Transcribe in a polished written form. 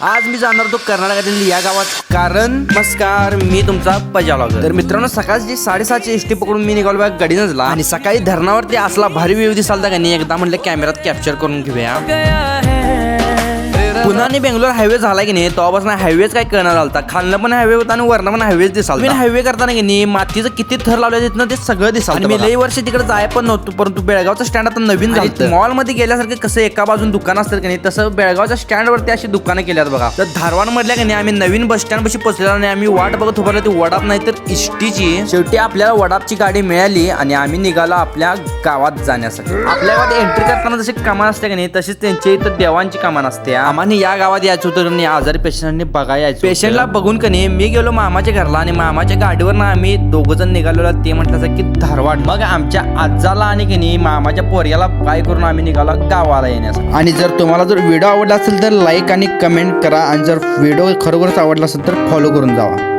आज मी जाणार होतो कर्नाटकातील या गावात. कारण नमस्कार, मी तुमचा पजावला. तर मित्रांनो, सकाळची 7:30ची एसटी पकडून मी निघालो बघा गडिनजला. आणि सकाळी धरणावरती असला भारी व्ह्यू दिसालता का नाही, एकदा म्हणलं कॅमेरात कॅप्चर करून घेऊया. पुन्हा आणि बेंगलोर हायवे झाला की नाही, तेव्हापासून हायवेच काय कळणार झालता. खालनं पण हायवे होता आणि वरनं पण हायवेच दिसाल. हायवे करताना की नाही मातीचं किती थर लावले तिथनं ते सगळं दिसाल. मी लई वर्ष तिकडे जाय पण नव्हतो, परंतु बेळगावचं स्टँड आता नवीन झालं. मॉल मध्ये गेल्यासारखं कसं एका बाजून दुकान असतं की नाही, तसं बेळगावच्या स्टँड वरती अशी दुकानं केल्यात बघा. तर धारवाड मधल्या की नाही आम्ही नवीन बस स्टँड पाशी पोहोचलेला आणि आम्ही वाट बघत उभारलो ती वडाप नाही तर इष्टीची. शेवटी आपल्याला वडापची गाडी मिळाली आणि आम्ही निघालो आपल्या गावात जाण्यासाठी. आपल्या गावात एंट्री करताना जशी कमान असते की नाही, तशीच त्यांच्या इथं देवांची कमान असते. आम्हाला या गावात यायचं होतं आणि आजारी पेशंटने बघायचं. पेशंटला बघून का नाही मी गेलो मामाच्या घरला आणि मामाच्या गाडीवर ना आम्ही दोघं जण निघालो. ते म्हटलं की धारवाड. मग आमच्या आजाला आणि की नाही मामाच्या पोरग्याला बाय करून आम्ही निघालो गावाला येण्यासाठी. आणि जर तुम्हाला जर व्हिडिओ आवडला असेल तर लाईक आणि कमेंट करा, आणि जर व्हिडिओ खरोखरच आवडला असेल तर फॉलो करून जावा.